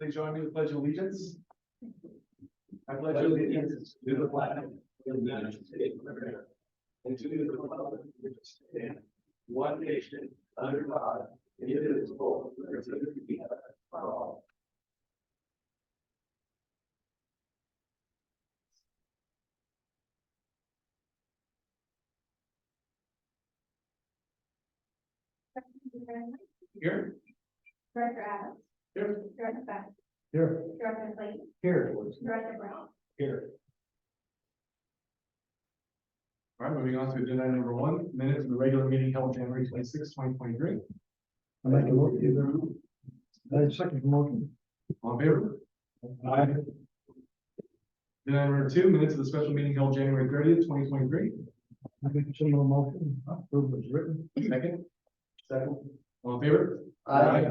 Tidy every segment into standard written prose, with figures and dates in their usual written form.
Please join me in the pledge of allegiance. I pledge allegiance to the flag of the United States of America and to the republic which stands one nation under God, indivisible, with liberty for all. Here. Director Adams. Here. Director Beck. Here. Director Clayton. Here. Director Brown. Here. All right, moving on to agenda item number 1, minutes of the regular meeting held January 26, 2023. I make a motion. I second the motion. All in favor? Aye. Agenda item number 2, minutes of the special meeting held January 30th, 2023. I make a similar motion. Approve as written. Second. Second. All in favor? Aye.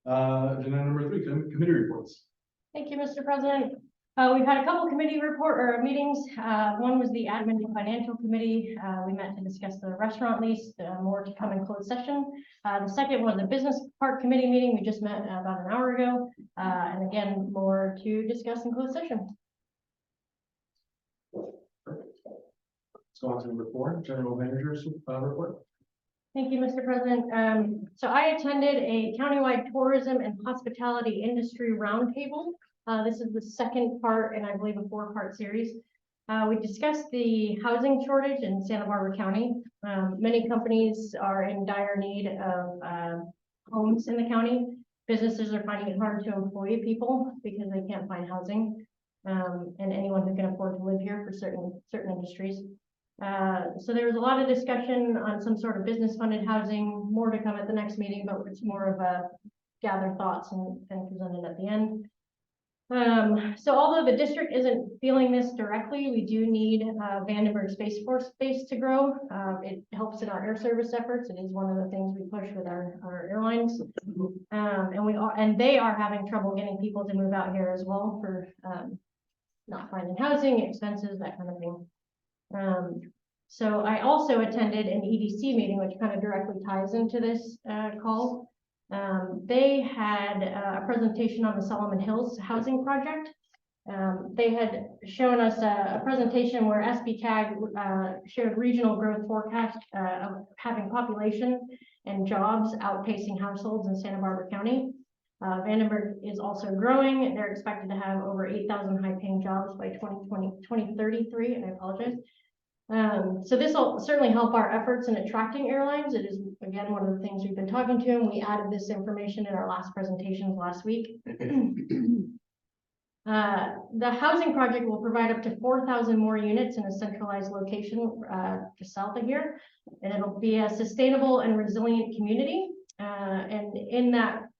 Agenda item number 3, committee reports. Thank you, Mr. President. We've had a couple committee meetings. One was the Admin and Financial Committee. We met to discuss the restaurant lease, more to come in closed session. The second was a Business Park Committee meeting. We just met about an hour ago. And again, more to discuss in closed session. Perfect. Let's go on to number 4, General Manager's report. Thank you, Mr. President. So I attended a countywide tourism and hospitality industry roundtable. This is the second part, and I believe a 4-part series. We discussed the housing shortage in Santa Barbara County. Many companies are in dire need of homes in the county. Businesses are finding it hard to employ people because they can't find housing, and anyone who can afford to live here for certain industries. So there was a lot of discussion on some sort of business funded housing, more to come at the next meeting, but it's more of a gather thoughts and presented at the end. So although the district isn't feeling this directly, we do need Vandenberg Space Force base to grow. It helps in our air service efforts. It is one of the things we push with our airlines. And they are having trouble getting people to move out here as well for not finding housing, expenses, that kind of thing. So I also attended an EDC meeting, which kind of directly ties into this call. They had a presentation on the Solomon Hills housing project. They had shown us a presentation where SBCAG showed regional growth forecast of having population and jobs outpacing households in Santa Barbara County. Vandenberg is also growing. They're expected to have over 8,000 high-paying jobs by 2033, and I apologize. So this will certainly help our efforts in attracting airlines. It is, again, one of the things we've been talking to, and we added this information in our last presentations last week. The housing project will provide up to 4,000 more units in a centralized location just south of here, and it'll be a sustainable and resilient community. And in that,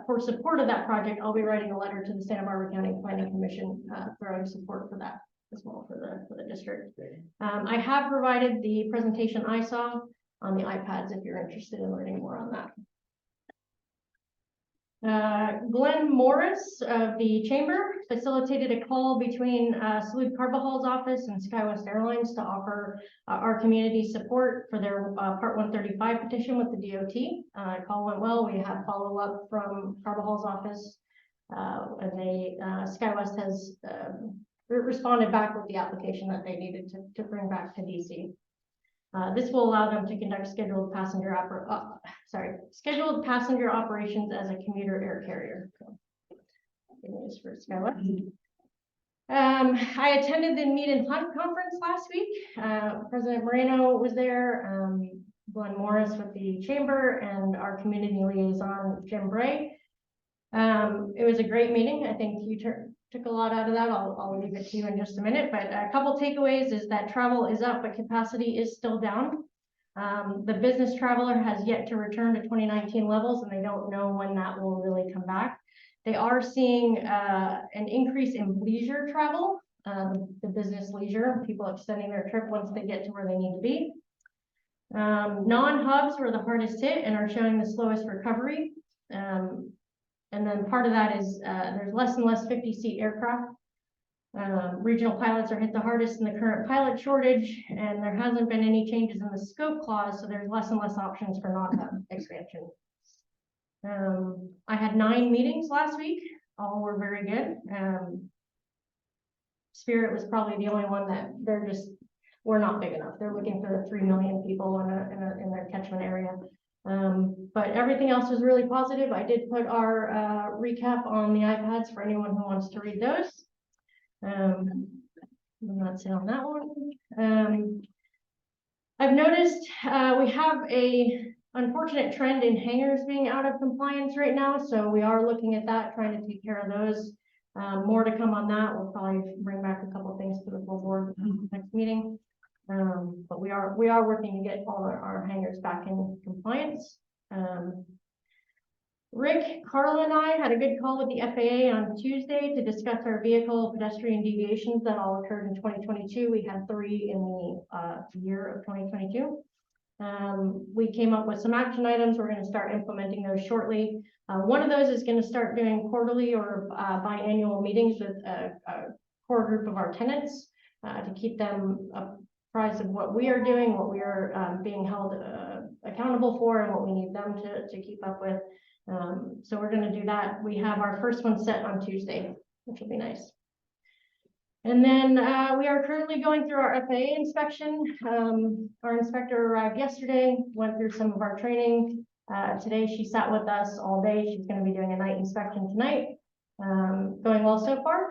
for support of that project, I'll be writing a letter to the Santa Barbara County Planning Commission throwing support for that as well for the district. I have provided the presentation I saw on the iPads if you're interested in learning more on that. Glenn Morris of the Chamber facilitated a call between Salud Carvajal's office and SkyWest Airlines to offer our community support for their Part 135 petition with the DOT. Call went well. We have follow-up from Carvajal's office, and SkyWest has responded back with the application that they needed to bring back to DC. This will allow them to conduct scheduled passenger operations as a commuter air carrier. So, good news for SkyWest. I attended the Meet and Hunt conference last week. President Moreno was there, Glenn Morris with the Chamber, and our community liaison, Jim Bray. It was a great meeting. I think you took a lot out of that. I'll leave it to you in just a minute, but a couple takeaways is that travel is up, but capacity is still down. The business traveler has yet to return to 2019 levels, and they don't know when that will really come back. They are seeing an increase in leisure travel, the business leisure, people extending their trip once they get to where they need to be. Non-hubs were the hardest hit and are showing the slowest recovery. And then part of that is there's less and less 50-seat aircraft. Regional pilots are hit the hardest in the current pilot shortage, and there hasn't been any changes in the scope clause, so there's less and less options for non-hub expansion. I had 9 meetings last week, all were very good. Spirit was probably the only one that we're not big enough. They're looking for 3 million people in their catchment area. But everything else was really positive. I did put our recap on the iPads for anyone who wants to read those. That's it on that one. I've noticed we have a unfortunate trend in hangars being out of compliance right now, so we are looking at that, trying to take care of those. More to come on that. We'll probably bring back a couple things to the full board next meeting. But we are working to get all our hangars back in compliance. Rick, Carla, and I had a good call with the FAA on Tuesday to discuss our vehicle pedestrian deviations that all occurred in 2022. We had 3 in the year of 2022. We came up with some action items. We're going to start implementing those shortly. One of those is going to start doing quarterly or biannual meetings with a core group of our tenants to keep them apprised of what we are doing, what we are being held accountable for, and what we need them to keep up with. So we're going to do that. We have our first one set on Tuesday, which will be nice. And then we are currently going through our FAA inspection. Our inspector arrived yesterday, went through some of our training. Today she sat with us all day. She's going to be doing a night inspection tonight. Going well so far.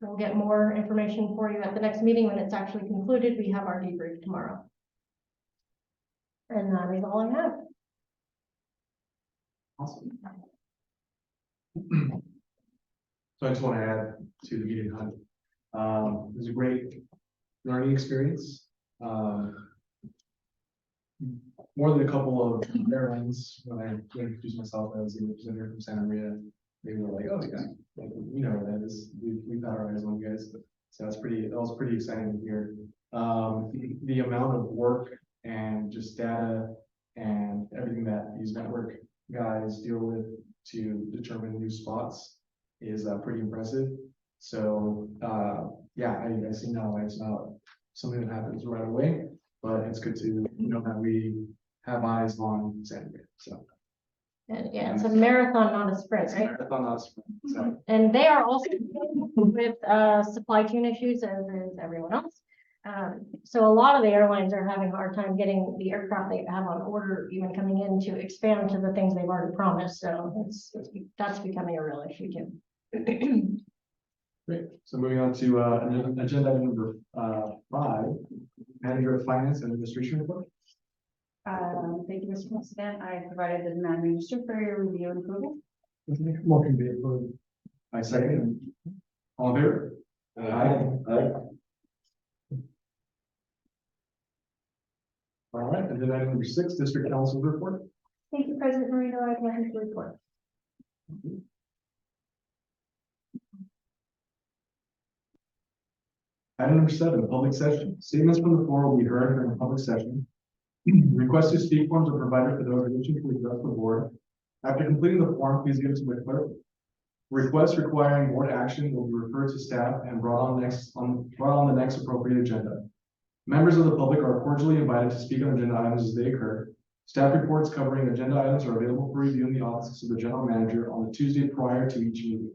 We'll get more information for you at the next meeting when it's actually concluded. We have our debrief tomorrow. And that is all I have. Awesome. So I just want to add to the meeting hunt. It was a great learning experience. More than a couple of airlines, when I introduced myself as a representative from Santa Maria, they were like, "Oh yeah, like, we know where that is. We've got our eyes on you guys." So that was pretty exciting to hear. The amount of work and just data and everything that these network guys deal with to determine new spots is pretty impressive. So yeah, I see now why it's not something that happens right away, but it's good to know that we have eyes on Santa Maria. So And yeah, it's a marathon, not a sprint, it's a right? marathon, not a sprint. So And they are also dealing with supply chain issues as is everyone else. So a lot of the airlines are having a hard time getting the aircraft they have on order even coming in to expand to the things they've already promised. So that's becoming a real issue too. great. So moving on to agenda item number 5, Manager of Finance and Administration report. Thank you, Mr. President. I provided the demand register for your review and approval. Motion be approved. I second. All in favor? Aye. All right, and then item number 6, District Council report. Thank you, President Marino. I'd like to report. Item number 7, public session. Statements from the floor will be heard during a public session. Request to speak forms are provided for those wishing to address the board. After completing the form, please give it to the clerk. Requests requiring board action will be referred to staff and brought on the next appropriate agenda. Members of the public are cordially invited to speak on agenda items as they occur. Staff reports covering agenda items are available for review in the office of the general manager on the Tuesday prior to each meeting.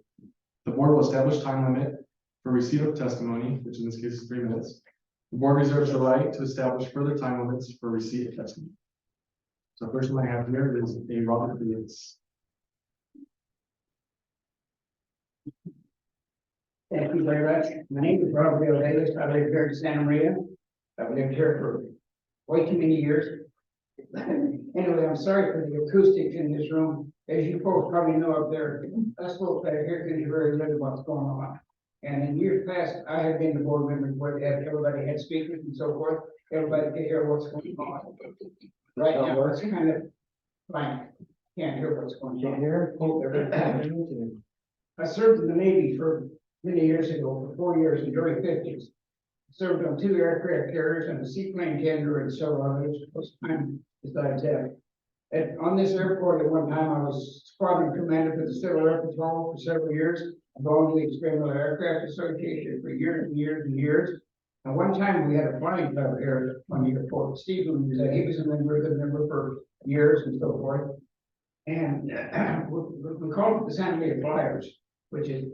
The board will establish time limit for receipt of testimony, which in this case is 3 minutes. The board reserves the right to establish further time limits for receipt of testimony. So the first one I have here is a Robert Davis. Thank you very much. My name is Robert Dale Davis. I live here in Santa Maria. I've lived here for way too many years. Anyway, I'm sorry for the acoustics in this room. As you folks probably know up there, us folks that are here can hear very little what's going on. And in years past, I have been the board member where everybody had speakers and so forth. Everybody could hear what's going on. Right now, it's kind of blank. Can't hear what's going on. I served in the Navy for many years ago, for 4 years in the early 50s. Served on 2 aircraft carriers and a seaplane tender and several others. Besides that, on this airport at one time, I was squadron commander for the Civil Air Patrol for several years. I belonged to the Experimental Aircraft Association for years and years and years. And one time we had a flying club here on the airport. Stephen, he was a member for years and so forth. And we call it the Santa Maria Flyers, which is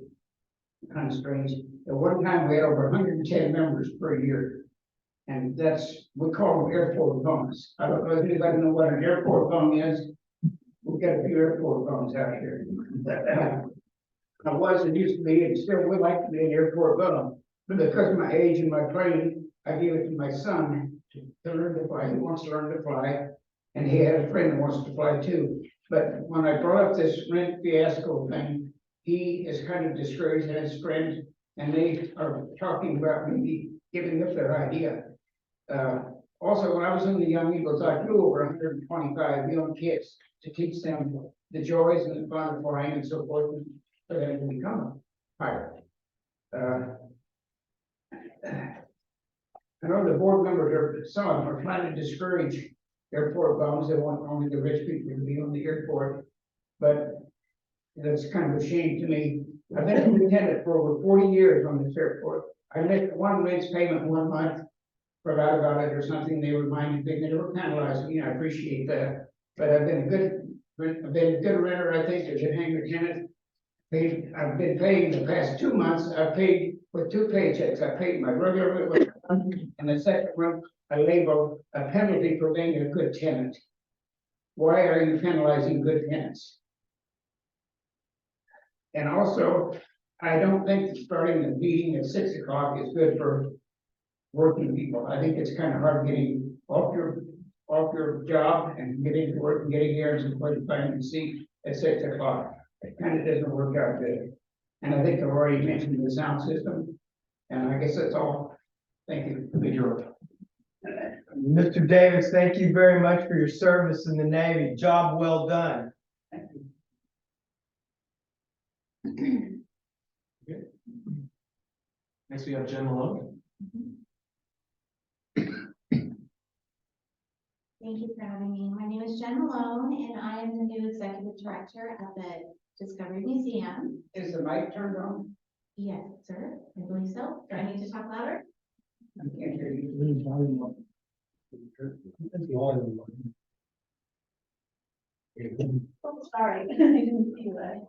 kind of strange. At one time, we had over 110 members per year. And we call them airport phones. I don't know if anybody know what an airport phone is. We've got a few airport phones out here. It used to be, and still would like to be an airport phone. But because of my age and my training, I gave it to my son to learn to fly. He wants to learn to fly. And he had a friend that wants to fly too. But when I brought up this rent fiasco thing, he is kind of discouraged and his friends, and they are talking about maybe giving up their idea. Also, when I was in the Young Eagles, I flew over 125 young kids to teach them the joys and the fun of flying and so forth, and for them to become a pilot. I know the board members some of them are trying to discourage airport bums. They want only the rich people to be on the airport, but that's kind of a shame to me. I've been a lieutenant for over 40 years on this airport. I missed one rent payment 1 month, forgot about it or something. They reminded me, they never penalized me. I appreciate that. But I've been a good renter, I think, as a hangar tenant. I've been paying the past 2 months. I've paid with 2 paychecks. I paid my regular and the second one I labeled a penalty for being a good tenant. Why are you penalizing good tenants? And also, I don't think that starting the meeting at 6 o'clock is good for working people. I think it's kind of hard getting off your job and getting to work and getting here and finding a seat at 6 o'clock. It kind of doesn't work out good. And I think I've already mentioned the sound system. And I guess that's all. Thank you. Thank you. Mr. Davis, thank you very much for your service in the Navy. Job well done. Next, we have Jen Malone. Thank you for having me. My name is Jen Malone, and I am the new executive director at the Discovery Museum. Is the mic turned on? Yes, sir, I believe so. Do I need to talk louder? I can't hear you. Oh, sorry, I didn't see that.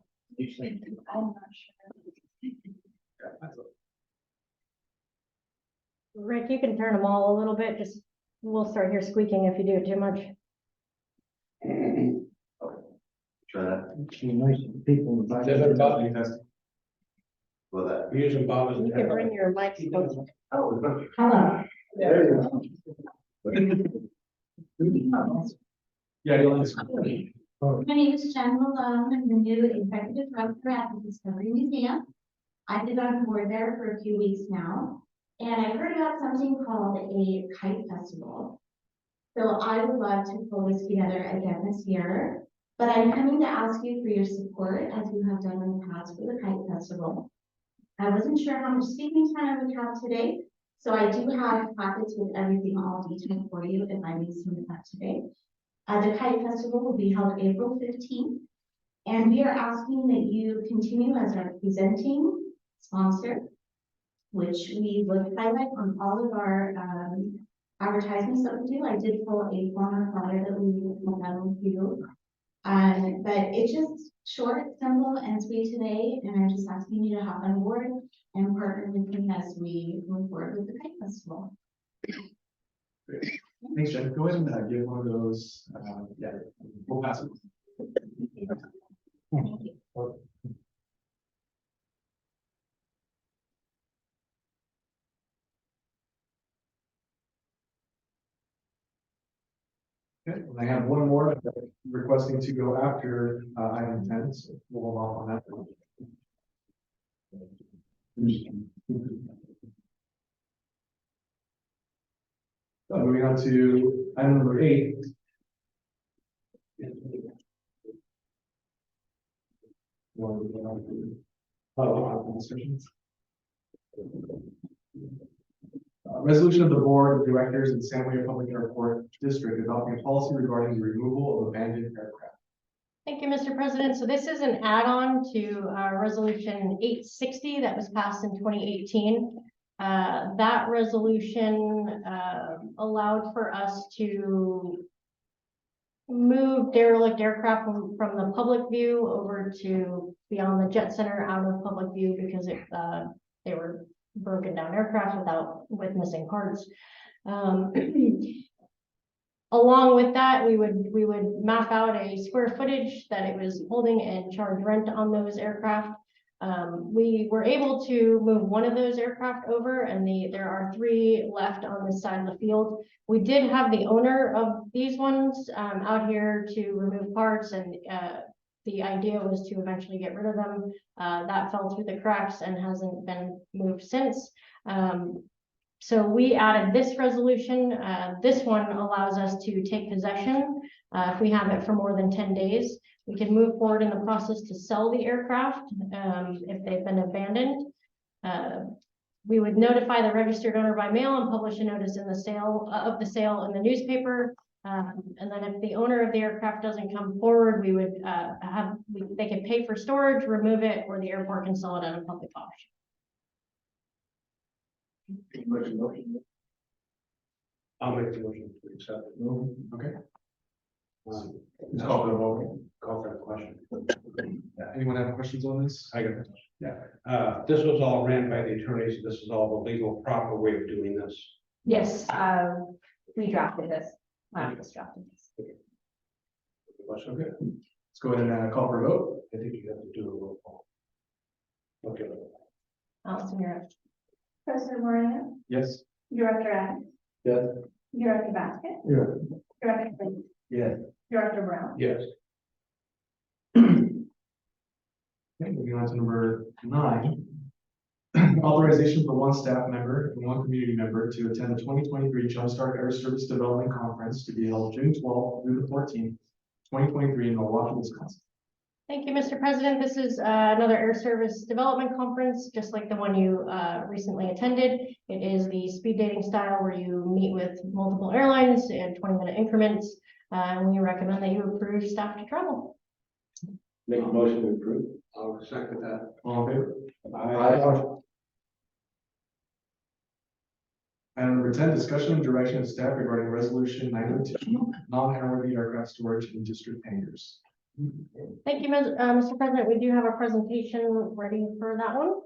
I'm not sure. Rick, you can turn them all a little bit, just, we'll start here squeaking if you do it too much. Try that. Nice people. in the back. Well, that. Using Bob as. You can bring your mic closer. Oh, hello. There you Yeah, you'll just. My name is Jen Malone. I'm the new executive director at the Discovery Museum. I've been on board there for a few weeks now, and I heard about something called a kite festival. So I would love to pull this together again this year, but I'm coming to ask you for your support as you have done in the past for the kite festival. I wasn't sure how much speaking time I would have today, so I do have packets with everything all detailed for you if I need some of that today. The Kite Festival will be held April 15th, and we are asking that you continue as our presenting sponsor, which we would highlight on all of our advertisements that we do. I did pull a former flyer that we will have with you. But it's just short, simple, and sweet today, and I'm just asking you to hop on board and partner with me as we move forward with the Kite Festival. Thanks, Jen. Go ahead and give one of those. Yeah, we'll pass it. Thank you. Okay, and I have one more requesting to go after item 10, so we'll hold off on that. Moving on to item number 8. Resolution of the Board of Directors in San Maria Public Airport District adopting a policy regarding the removal of abandoned aircraft. Thank you, Mr. President. So this is an add-on to resolution 860 that was passed in 2018. That resolution allowed for us to move derelict aircraft from the public view over to beyond the jet center out of public view because they were broken down aircraft with missing parts. Along with that, we would map out a square footage that it was holding and charge rent on those aircraft. We were able to move one of those aircraft over, and there are 3 left on this side of the field. We did have the owner of these ones out here to remove parts, and the idea was to eventually get rid of them. That fell through the cracks and hasn't been moved since. So we added this resolution. This one allows us to take possession if we have it for more than 10 days. We can move forward in the process to sell the aircraft if they've been abandoned. We would notify the registered owner by mail and publish a notice in the sale in the newspaper. And then if the owner of the aircraft doesn't come forward, we would they could pay for storage, remove it, or the airport can sell it at a public auction. I'll make the motion to accept it. Okay. Let's call for the vote. Call for the question. Anyone have questions on this? I got a question. Yeah. This was all ran by the attorneys. This is all the legal proper way of doing this. Yes, we drafted this. Just drafted this. Question? Okay. Let's go ahead and call for a vote. I think you have to do a roll call. Okay. Allison, you're up. President Moreno, Yes. Director Adams. Yes. Director Basket. Yeah. Director Lee. Yes. Director Brown. Yes. Okay, moving on to number 9. Authorization for 1 staff member and 1 community member to attend the 2023 Jumpstart Air Service Development Conference to be held June 12th through the 14th, 2023 in Milwaukee, Wisconsin. Thank you, Mr. President. This is another Air Service Development Conference, just like the one you recently attended. It is the speed dating style where you meet with multiple airlines in 20-minute increments. And we recommend that you approve staff to travel. Make a motion to approve. I'll second that. All in favor? Aye. Item number 10, discussion and direction of staff regarding resolution 902, non-airworthy aircraft storage in district hangars. Thank you, Mr. President. We do have a presentation ready for that one.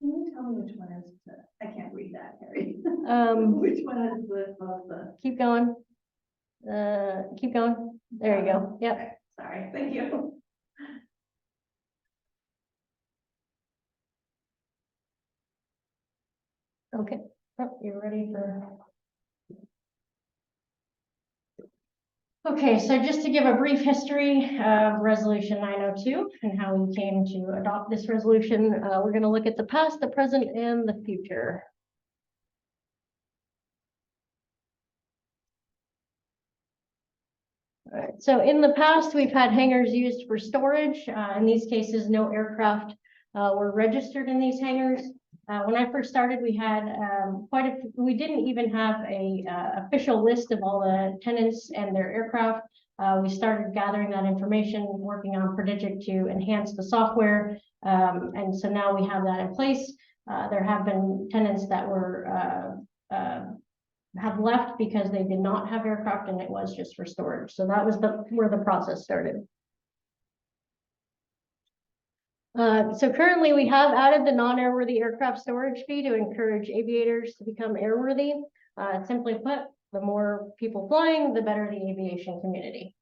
Can you tell me which one is I can't read that, Harry. Which one is the? Keep going. Keep going. There you go. Yep. Sorry, thank you. Okay. Oh, you're ready for. Okay, so just to give a brief history of Resolution 902 and how we came to adopt this resolution, we're going to look at the past, the present, and the future. All right, so in the past, we've had hangars used for storage. In these cases, no aircraft were registered in these hangars. When I first started, we had we didn't even have a official list of all the tenants and their aircraft. We started gathering that information, working on Prodigic to enhance the software. And so now we have that in place. There have been tenants that were have left because they did not have aircraft and it was just for storage. So that was where the process started. So currently we have added the non-airworthy aircraft storage fee to encourage aviators to become airworthy. Simply put, the more people flying, the better the aviation community.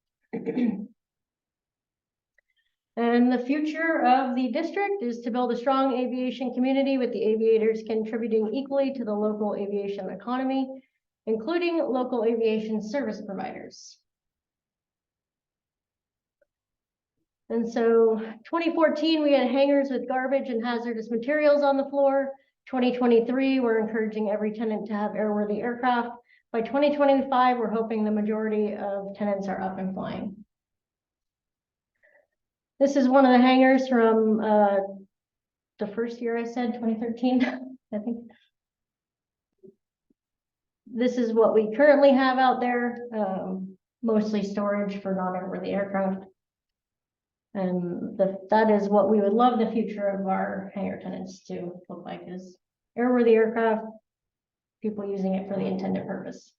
And the future of the district is to build a strong aviation community with the aviators contributing equally to the local aviation economy, including local aviation service providers. And so 2014, we had hangars with garbage and hazardous materials on the floor. 2023, we're encouraging every tenant to have airworthy aircraft. By 2025, we're hoping the majority of tenants are up and flying. This is one of the hangars from the first year I said, 2013, I think. This is what we currently have out there. mostly storage for non-airworthy aircraft. And that is what we would love the future of our hangar tenants to look like, is airworthy aircraft, people using it for the intended purpose.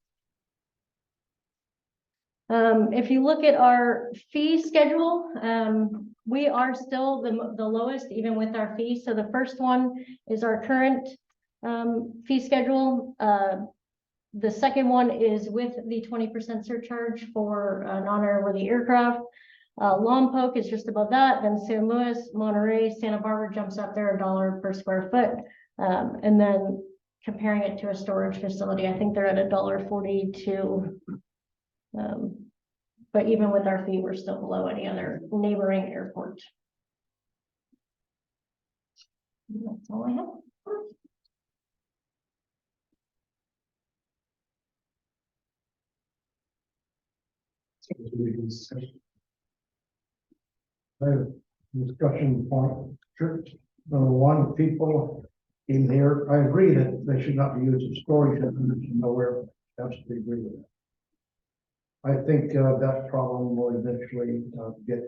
If you look at our fee schedule, we are still the lowest, even with our fees. So the first one is our current fee schedule. The second one is with the 20% surcharge for non-airworthy aircraft. Lompoc is just above that. Then San Luis, Monterey, Santa Barbara jumps up there $1 per square foot. And then comparing it to a storage facility, I think they're at $1.42. But even with our fee, we're still below any other neighboring airport. That's all I have. Discussion point, sure. Number one, people in here, I agree that they should not be used as storage, nowhere, absolutely agree with that. I think that problem will eventually get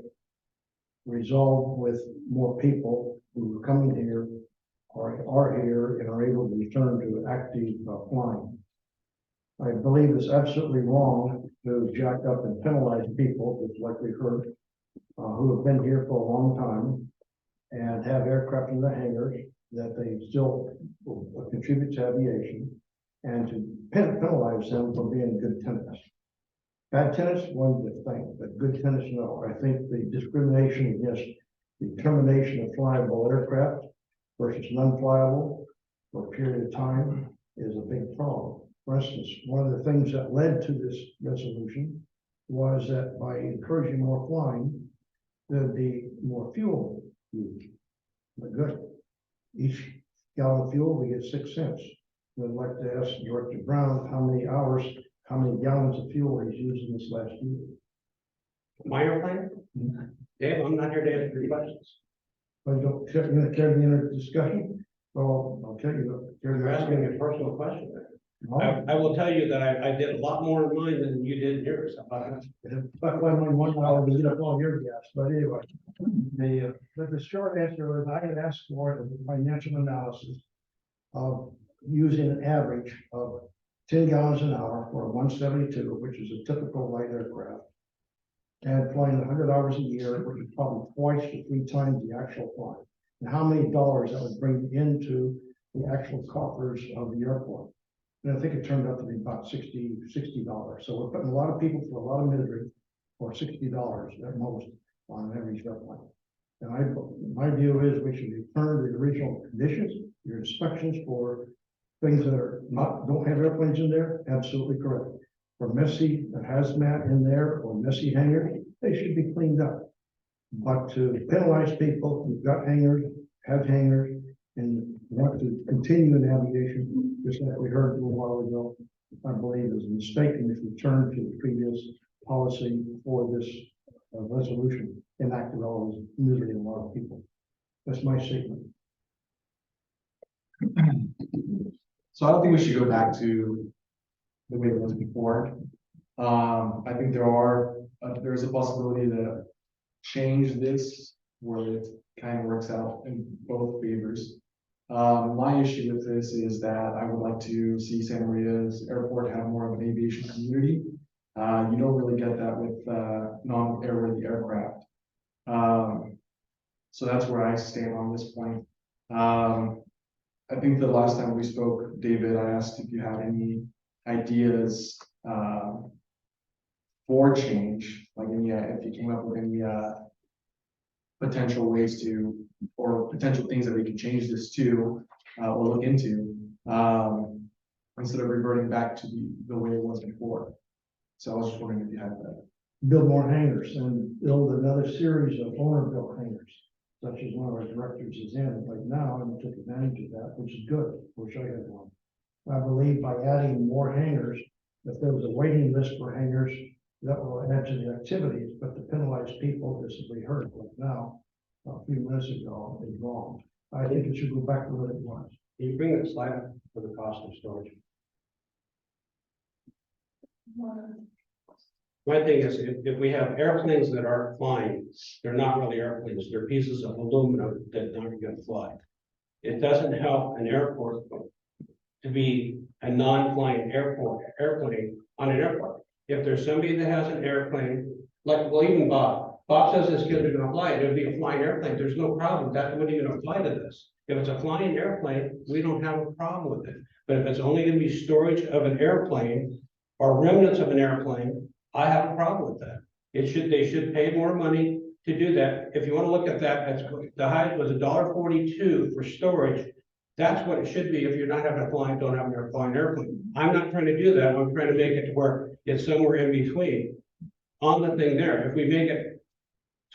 resolved with more people who are coming here or are here and are able to return to active flying. I believe it's absolutely wrong to jack up and penalize people, just like we heard, who have been here for a long time and have aircraft in the hangars that they still contribute to aviation, and to penalize them for being good tenants. Bad tenants, one good thing, but good tenants, no. I think the discrimination against the termination of flyable aircraft versus non-flyable for a period of time is a big problem. For instance, one of the things that led to this resolution was that by encouraging more flying, there'd be more fuel used. But good. Each gallon of fuel, we get 6 cents. I'd like to ask Director Brown how many gallons of fuel he's used in this last year. My airplane? Dave, I'm not here to answer your questions. But don't, you're gonna carry the end of the discussion? Well, I'll tell you. You're asking me a personal question there. No. I will tell you that I did a lot more in mine than you did in yours. But when we 1 hour, we get up all your gas, but anyway, the short answer is I had asked for a financial analysis of using an average of 10 gallons an hour for a 172, which is a typical light aircraft, and flying 100 hours a year, which is probably twice to 3 times the actual flight. And how many dollars that would bring into the actual coffers of the airport. And I think it turned out to be about $60. So we're putting a lot of people through a lot of misery for $60 at most on an average airplane. And my view is we should return to the original conditions, your inspections for things that are don't have airplanes in there, absolutely correct. For messy hazmat in there or messy hangars, they should be cleaned up. But to penalize people who've got hangars, have hangars, and want to continue in aviation, just like we heard a little while ago, I believe is a mistake, and if we turn to the previous policy for this resolution, enacted all this misery in a lot of people. That's my statement. So I don't think we should go back to the way it was before. I think there's a possibility to change this where it kind of works out in both favors. My issue with this is that I would like to see Santa Maria's airport have more of an aviation community. You don't really get that with non-airworthy aircraft. So that's where I stand on this point. I think the last time we spoke, David, I asked if you had any ideas for change, like if you came up with any potential ways to, or potential things that we could change this to, or look into, instead of reverting back to the way it was before. So I was just wondering if you had that. Build more hangars and build another series of owner-built hangars, such as one of our directors is in right now, and took advantage of that, which is good. Wish I had one. I believe by adding more hangars, if there was a waiting list for hangars, that will add to the activities, but to penalize people, as we heard right now, a few minutes ago, is wrong. I think it should go back to what it was. Can you bring that slide up for the cost of storage? My thing is, if we have airplanes that aren't flying, they're not really airplanes, they're pieces of aluminum that aren't gonna fly. It doesn't help an airport to be a non-flying airplane on an airport. If there's somebody that has an airplane, like, well, even Bob says his kids are gonna fly it, it'll be a flying airplane, there's no problem, that wouldn't even apply to this. If it's a flying airplane, we don't have a problem with it, but if it's only gonna be storage of an airplane or remnants of an airplane, I have a problem with that. They should pay more money to do that. If you wanna look at that, the height was $1.42 for storage. That's what it should be if you're not having a flying, don't have a flying airplane. I'm not trying to do that. I'm trying to make it to where it's somewhere in between. On the thing there, if we make it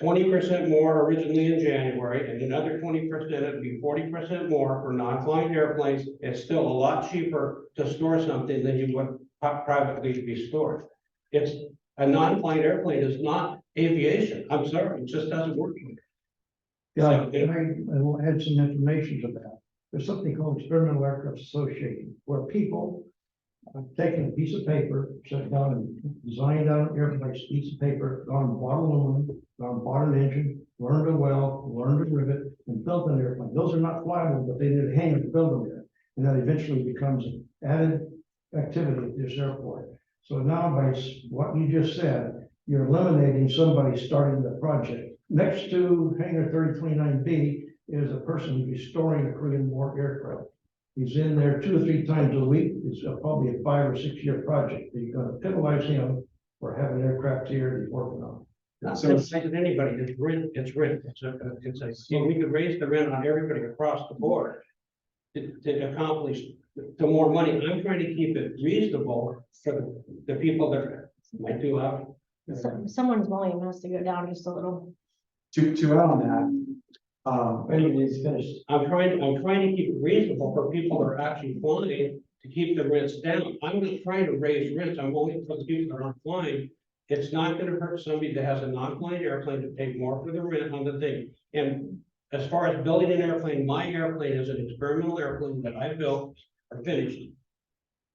20% more originally in January and another 20%, it'd be 40% more for non-flying airplanes. It's still a lot cheaper to store something than you would privately be stored. It's a non-flying airplane is not aviation. I'm sorry, it just doesn't work. Yeah, I will add some information to that. There's something called Experimental Aircraft Association, where people have taken a piece of paper, sat down and designed out an airplane, piece of paper, gone and bought aluminum, gone and bought an engine, learned a weld, learned a rivet, and built an airplane. Those are not flyable, but they need a hangar to build them in. And that eventually becomes an added activity at this airport. So now by what you just said, you're eliminating somebody starting the project. Next to hangar 3029B is a person who's storing a Korean War aircraft. He's in there 2 or 3 times a week. It's probably a 5 or 6 year project. You're gonna penalize him for having aircraft here he's working on. Not so it's anybody, it's rent, we could raise the rent on everybody across the board to accomplish the more money. I'm trying to keep it reasonable for the people that might do out. Someone's volume has to go down just a little. To add on that, He's finished. I'm trying to keep it reasonable for people that are actually flying to keep the rents down. I'm not trying to raise rents. I'm only for the people that aren't flying. It's not gonna hurt somebody that has a non-flying airplane to pay more for the rent on the thing. And as far as building an airplane, my airplane is an experimental airplane that I built or finished.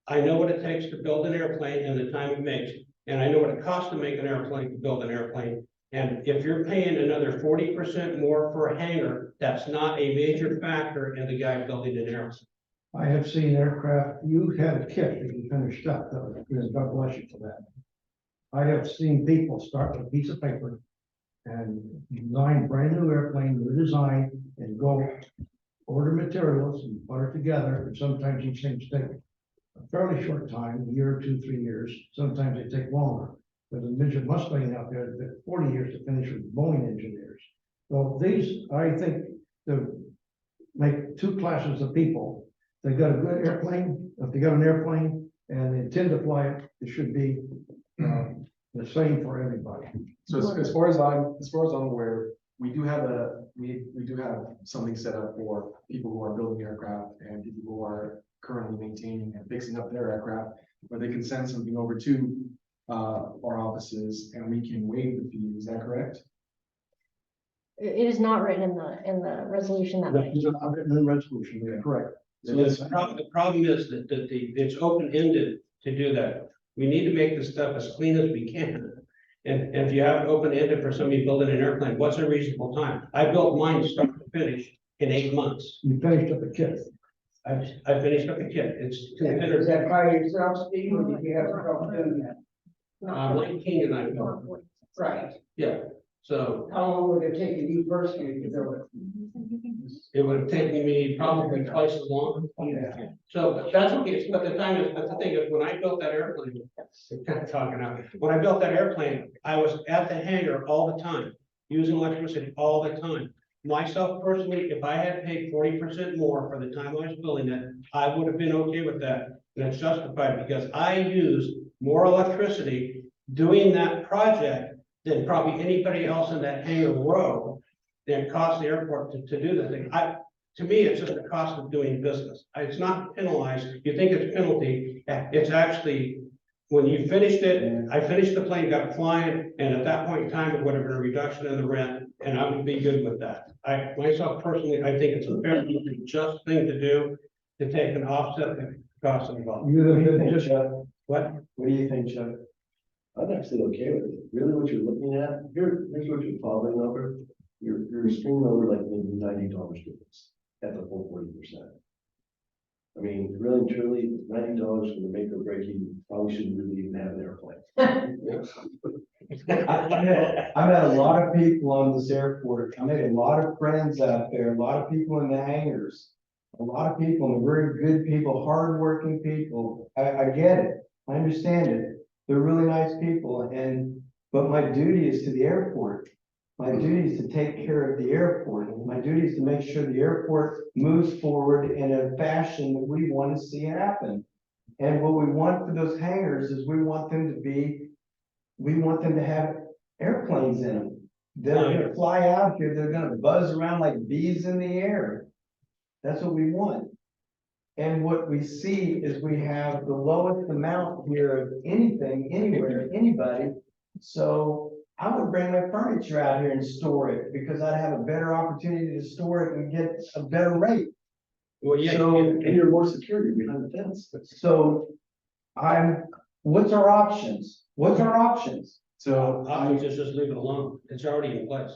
I know what it takes to build an airplane and the time it makes, and I know what it costs to make an airplane, to build an airplane. And if you're paying another 40% more for a hangar, that's not a major factor in the guy building an airplane. I have seen aircraft, you had a kit that you finished up, though, God bless you for that. I have seen people start with a piece of paper and design brand new airplane, new design, and go order materials and put it together, and sometimes these things take a fairly short time, a year or 2, 3 years, sometimes they take longer. There's a midget Mustang out there that took 40 years to finish with Boeing engineers. So these, I think, to make 2 classes of people. They got a good airplane, if they got an airplane and they intend to fly it, it should be the same for everybody. so as far as I'm aware, we do have something set up for people who are building aircraft and people who are currently maintaining and fixing up their aircraft, where they can send something over to our offices and we can waive the fee. Is that correct? It is not written in the resolution that way. These are not written in the resolution, you're correct. So the problem is that it's open-ended to do that. We need to make this stuff as clean as we can. And if you have it open-ended for somebody building an airplane, what's a reasonable time? I built mine start to finish in 8 months. You finished up a kit. I finished up a kit. It's Is considered, that by yourself, Steve, or did you have trouble doing that? 19 and I built. Right. Yeah, so How long would it take you personally to do it? it would have taken me probably twice as long. Yeah. So that's okay, but the thing is, when I built that airplane, I'm kind of talking now, when I built that airplane, I was at the hangar all the time, using electricity all the time. Myself personally, if I had paid 40% more for the time I was building it, I would have been okay with that. And it's justified because I used more electricity doing that project than probably anybody else in that hangar row that cost the airport to do the thing. To me, it's just the cost of doing business. It's not penalized. You think it's penalty. It's actually, when you finished it, I finished the plane, got it flying, and at that point in time, it would have been a reduction in the rent, and I would be good with that. Myself personally, I think it's a fairly just thing to do, to take an offset the cost involved. You have been just, What? What do you think, Chuck? I'm actually okay with it. Really what you're looking at, here's what you're falling over. You're screwing over like maybe $90 difference at the full 40%. I mean, really and truly, $90 for the make or break, you probably shouldn't really even have an airplane. I've had a lot of people on this airport. I made a lot of friends out there, a lot of people in the hangars. A lot of people, and very good people, hardworking people. I get it. I understand it. They're really nice people but my duty is to the airport. My duty is to take care of the airport, and my duty is to make sure the airport moves forward in a fashion that we want to see happen. And what we want for those hangars is we want them to have airplanes in them. They're gonna fly out here, they're gonna buzz around like bees in the air. That's what we want. And what we see is we have the lowest amount here of anything, anywhere, anybody. So I would bring my furniture out here and store it because I'd have a better opportunity to store it and get a better rate. Well, yeah, So- and you're more security behind the fence. So what's our options? What's our options? So I would just leave it alone. It's already in place.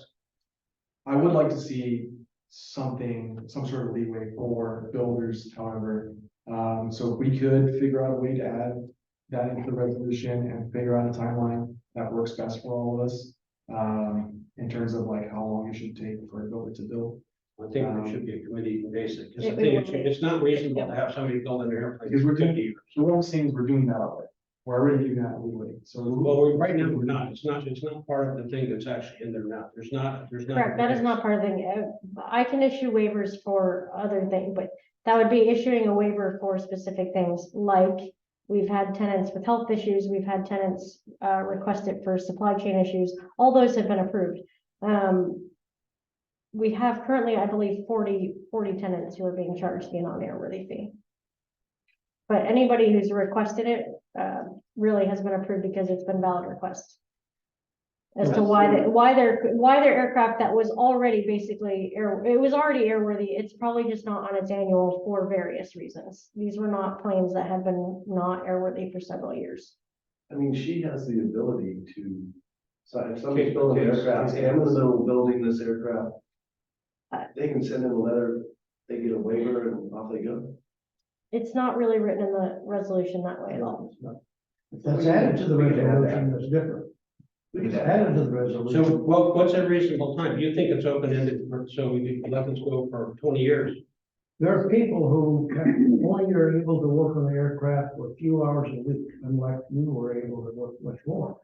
I would like to see some sort of leeway for builders, however. So if we could figure out a way to add that into the resolution and figure out a timeline that works best for all of us. In terms of like how long it should take for a builder to build. I think there should be a committee basic, because the It thing will is, be. it's not reasonable to have somebody build an airplane. Because we're doing- 50 years. So what I'm saying is we're doing that already. We're already doing that leeway. So. Right now, we're not. It's not part of the thing that's actually in there now. There's not. Correct, that is not part of the thing. I can issue waivers for other things, but that would be issuing a waiver for specific things, like we've had tenants with health issues, we've had tenants request it for supply chain issues, all those have been approved. We have currently, I believe, 40 tenants who are being charged the non-airworthy fee. But anybody who's requested it really has been approved because it's been valid request. As to why their aircraft that was already basically it was already airworthy, it's probably just not on its annual for various reasons. These were not planes that had been not airworthy for several years. I mean, she has the ability to, so if somebody's building an aircraft, hey, I'm in the middle of building this aircraft. They can send in a letter, they get a waiver and off they go. It's not really written in the resolution that way at all. If that's added to the resolution, that's different. We It's can added to the So resolution. what's a reasonable time? Do you think it's open-ended, so we can let this go for 20 years? There are people who only are able to work on the aircraft for a few hours a week, unlike you were able to work much more.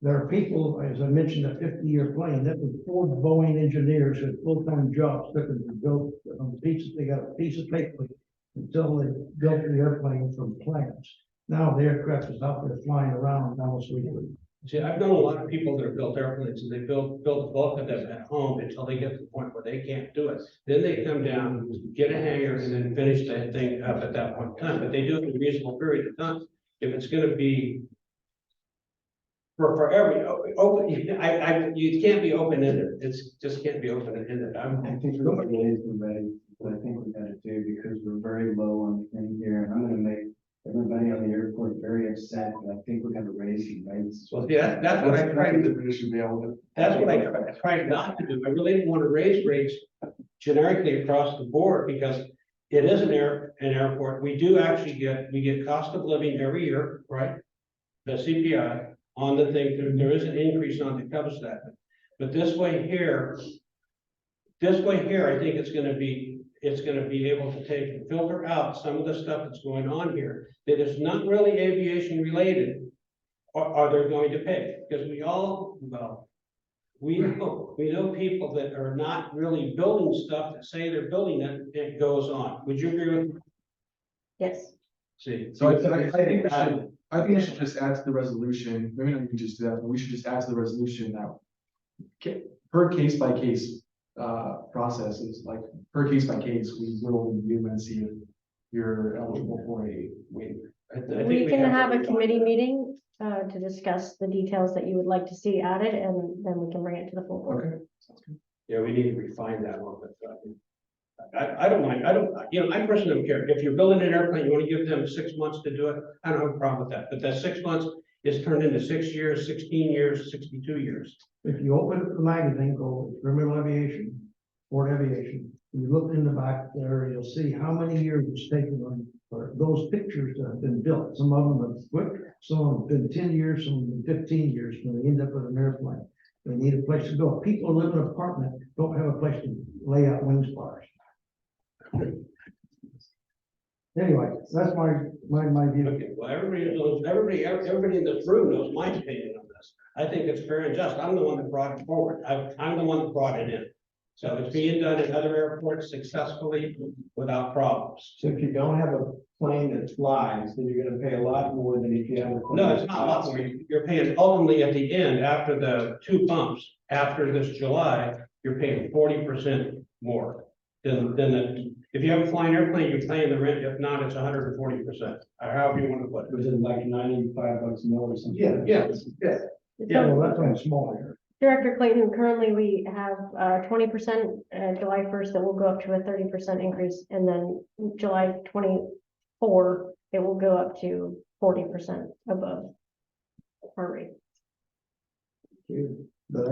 There are people, as I mentioned, a 50-year plane, that was 4 Boeing engineers with full-time jobs, looking to build on the pieces, they got a piece of paper until they built the airplane from plans. Now the aircraft is out there flying around almost weekly. See, I've known a lot of people that have built airplanes, and they built the bulk of them at home until they get to the point where they can't do it. Then they come down, get a hangar, and then finish that thing up at that point in time, but they do it in a reasonable period of time. If it's gonna be for every, open, you can't be open-ended, it's just can't be open-ended. I think we're gonna raise the rate, but I think we gotta do because we're very low on the thing here. I'm gonna make everybody on the airport very upset, and I think we're gonna raise the rates. Well, yeah, that's what I tried to do. We should be able to. That's what I tried not to do. I really didn't want to raise rates generically across the board because it is an airport. We do actually we get cost of living every year, right? The CPI on the thing, there is an increase on that covers that. But this way here, I think it's gonna be able to take and filter out some of the stuff that's going on here that is not really aviation related. Are they going to pay? Because we know people that are not really building stuff that say they're building it goes on. Would you agree with me? Yes. See, So I think we should just add to the resolution, maybe not even just do that, but we should just add to the resolution that per case by case processes, like per case by case, we will review and see if you're eligible for a waiver. I think We can have a to committee meeting to discuss the details that you would like to see added, and then we can bring it to the full board. Okay, sounds good. Yeah, we need to refine that a little bit. I don't mind. I personally don't care. If you're building an airplane, you want to give them 6 months to do it. I don't have a problem with that. But that 6 months it's turned into 6 years, 16 years, 62 years. If you open up the magazine called Experimental Aviation, Ford Aviation, you look in the back there, you'll see how many years it's taken on, for those pictures that have been built. Some of them have quick, some of them have been 10 years, some have been 15 years when they end up with an airplane. They need a place to go. People who live in an apartment don't have a place to lay out wing spars. Anyway, that's my view. Okay, well, everybody knows, everybody in this room knows my opinion on this. I think it's fair and just. I'm the one that brought it forward. I'm the one that brought it in. So it's being done at other airports successfully without problems. So if you don't have a plane that flies, then you're gonna pay a lot more than if you have a. plane No, that it's not a lot flies. more. You're paying ultimately at the end, after the 2 pumps, after this July, you're paying 40% more if you have a flying airplane, you're paying the rent. If not, it's 140%, or however you want to put it. Was it like $95 more or something? Yeah. Well, that's on a small air. Director Clayton, currently we have 20%, July 1st, that will go up to a 30% increase, and then July 24, it will go up to 40% above our rate. But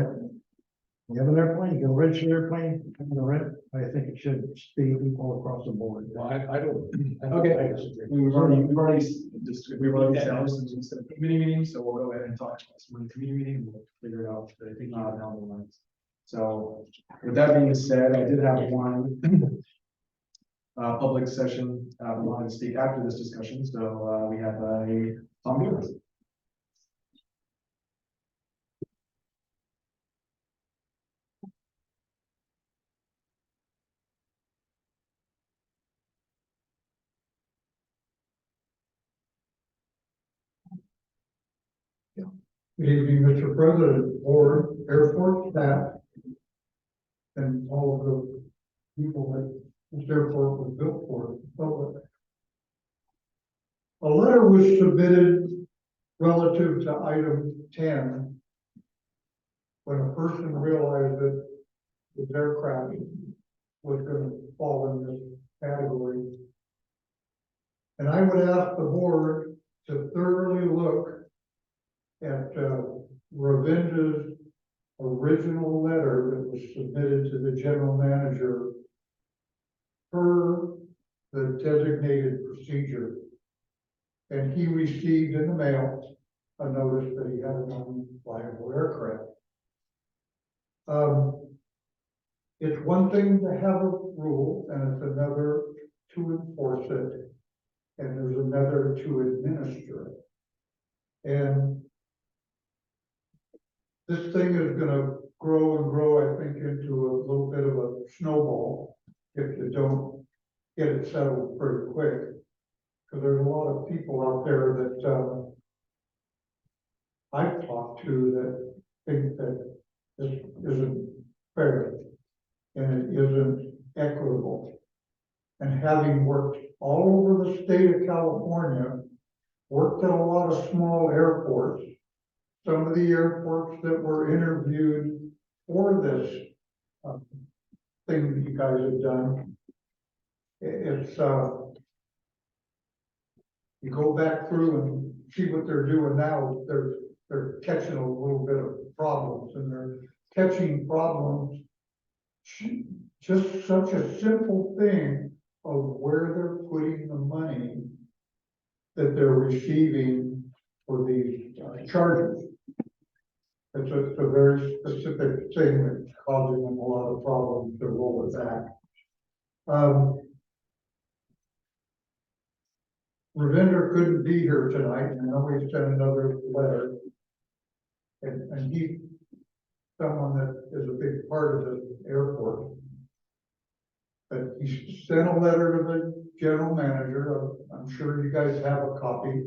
you have an airplane, you can register an airplane, you can rent, I think it should be equal across the board. Well, I don't. Okay. I disagree. We've already established some instead of committee meetings, so we'll go ahead and talk about some of the committee meeting, and we'll figure it out, I think, down the lines. So with that being said, I did have one public session, we wanted to speak after this discussion, so we have a Tom Mueller. Good evening, Mr. President, Board, Airport staff, and all of the people that this airport was built for. So, a letter was submitted relative to item 10 when a person realized that the aircraft was going to fall in this category. And I would ask the board to thoroughly look at Ravinda's original letter that was submitted to the general manager per the designated procedure. And he received in the mail a notice that he had an unflyable aircraft. It's one thing to have a rule, and it's another to enforce it, and there's another to administer it. And this thing is gonna grow and grow, I think, into a little bit of a snowball if you don't get it settled pretty quick. Because there's a lot of people out there that I've talked to that think that this isn't fair and it isn't equitable. And having worked all over the state of California, worked at a lot of small airports, some of the airports that were interviewed for this thing that you guys have done, it's you go back through and see what they're doing now. They're catching a little bit of problems, and they're catching problems. Just such a simple thing of where they're putting the money that they're receiving for these charges. It's a very specific thing that's causing them a lot of problems to roll it back. Ravinder couldn't be here tonight, and I know he sent another letter. And he's someone that is a big part of the airport. But he sent a letter to the general manager. I'm sure you guys have a copy.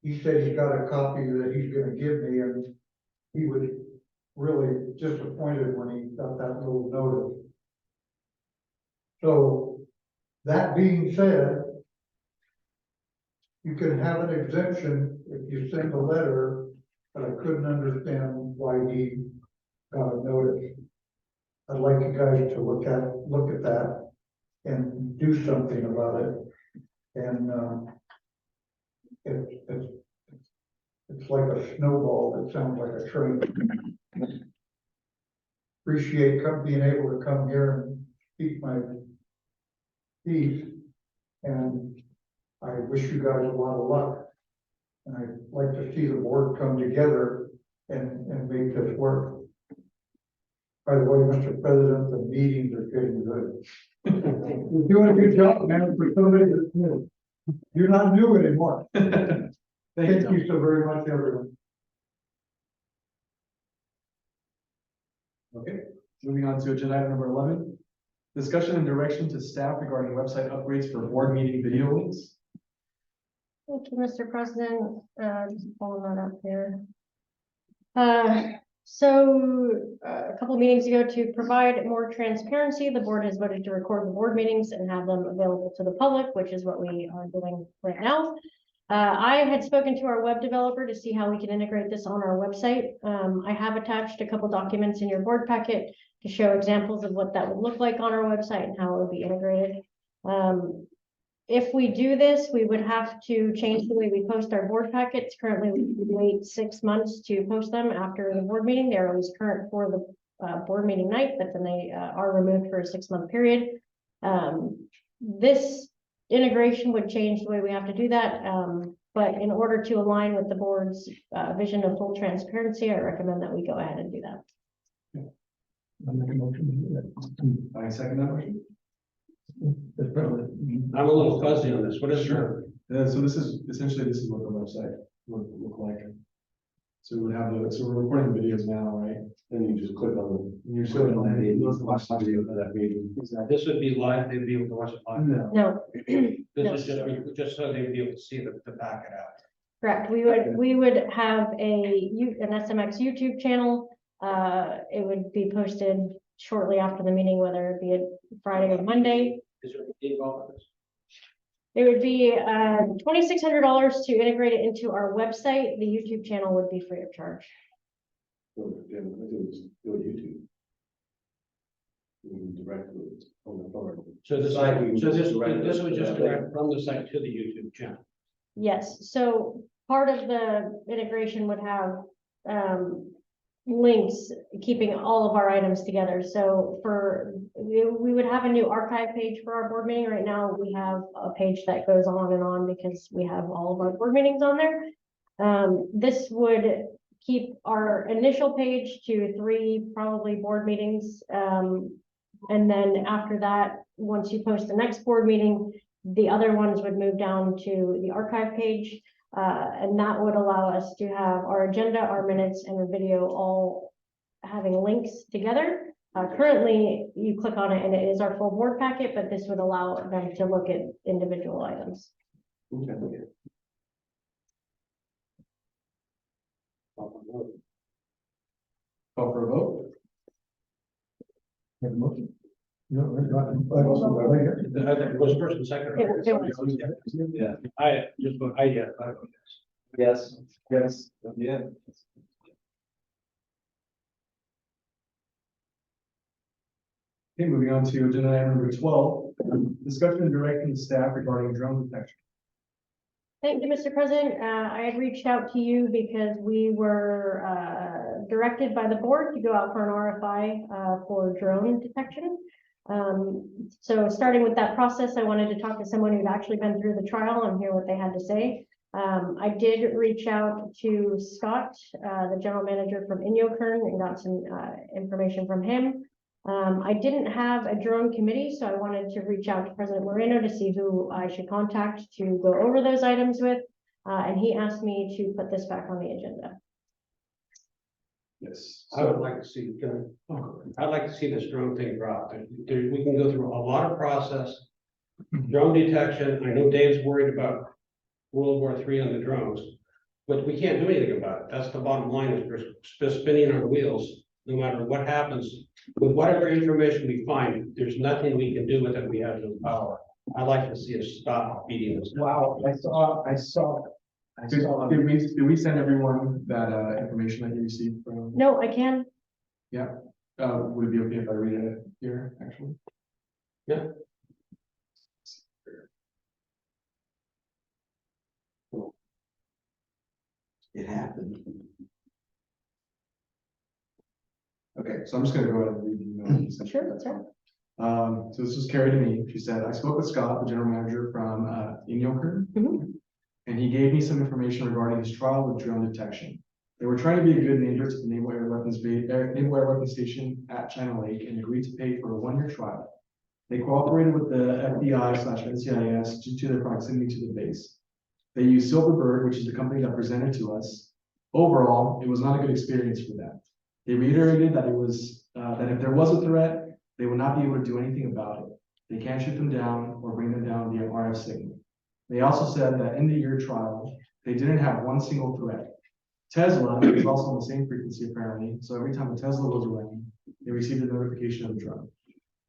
He said he got a copy that he's gonna give me, and he was really disappointed when he got that little notice. So, that being said, you can have an exemption if you send a letter, but I couldn't understand why he got a notice. I'd like you guys to look at that and do something about it. And it's It's like a snowball that sounds like a train. Appreciate being able to come here and speak my piece. And I wish you guys a lot of luck. And I'd like to see the board come together and make this work. By the way, Mr. President, the meetings are getting good. You're doing a good job, man, for somebody that's new. You're not new anymore. Thank you so very much, everyone. Okay, moving on to agenda item number 11. Discussion and direction to staff regarding website upgrades for board meeting video links. Thank you, Mr. President. Just pulling that up here. A couple meetings ago, to provide more transparency, the board has voted to record the board meetings and have them available to the public, which is what we are doing right now. I had spoken to our web developer to see how we can integrate this on our website. I have attached a couple documents in your board packet to show examples of what that would look like on our website and how it would be integrated. If we do this, we would have to change the way we post our board packets. Currently, we wait 6 months to post them after the board meeting. They're always current for the board meeting night, but then they are removed for a 6-month period. This integration would change the way we have to do that. But in order to align with the board's vision of full transparency, I recommend that we go ahead and do that. I'll make a motion to do that. I second that motion. Mr. President. I'm a little fuzzy on this. What is your? So this is essentially, this is what the website would look like. So we would have so we're recording the videos now, right? Then you just click on You just click on it. watch the video for that meeting. This would be live, they'd be able to watch it live. No. No, This is just so they'd be able to see the back it out. correct. We would have an SMX YouTube channel. It would be posted shortly after the meeting, whether it be a Friday or Monday. Is there any involved with this? It would be $2,600 to integrate it into our website. The YouTube channel would be free of charge. Go to YouTube. Directly on the phone. So this, Site, we so this direct would it just to direct from the site to the YouTube channel. Yes, so part of the integration would have links keeping all of our items together. So we would have a new archive page for our board meeting. Right now, we have a page that goes on and on because we have all of our board meetings on there. This would keep our initial page to 3 probably board meetings. And then after that, once you post the next board meeting, the other ones would move down to the archive page. And that would allow us to have our agenda, our minutes, and our video all having links together. Currently, you click on it and it is our full board packet, but this would allow them to look at individual items. Okay. Call for a vote. Make a motion. No, I also, I think it- It was first and second. It was. Yeah. I just vote, I vote yes. Yes. Yeah. Okay, moving on to agenda item number 12, discussion and directing staff regarding drone detection. Thank you, Mr. President. I had reached out to you because we were directed by the board to go out for an RFI for drone detection. So starting with that process, I wanted to talk to someone who'd actually been through the trial and hear what they had to say. I did reach out to Scott, the general manager from Inyokern, and got some information from him. I didn't have a drone committee, so I wanted to reach out to President Moreno to see who I should contact to go over those items with. And he asked me to put this back on the agenda. Yes. I would like to see, I'd like to see this drone thing dropped. We can go through a lot of process. Drone detection, I know Dave's worried about World War III on the drones, but we can't do anything about it. That's the bottom line, is we're just spinning our wheels. No matter what happens, with whatever information we find, there's nothing we can do with it. We have no power. I'd like to see us stop beating this. Wow, I saw. Did we send everyone that information that you received from? No, I can. Would it be okay if I read it here, actually? Yeah. It happened. Okay, so I'm just gonna go ahead and read the email. Sure, that's right. So this was carried to me. She said, I spoke with Scott, the general manager from, Inyoker. Mhm. And he gave me some information regarding his trial with drone detection. They were trying to be a good neighbor to the Naval Air Weapons Station at China Lake and agreed to pay for a 1-year trial. They cooperated with the FBI/NCIS due to their proximity to the base. They used Silverbird, which is the company that presented to us. Overall, it was not a good experience for them. They reiterated that that if there was a threat, they would not be able to do anything about it. They can't shoot them down or bring them down via RF signal. They also said that in the year trial, they didn't have one single threat. Tesla is also on the same frequency apparently, so every time a Tesla was around, they received a notification of the drone.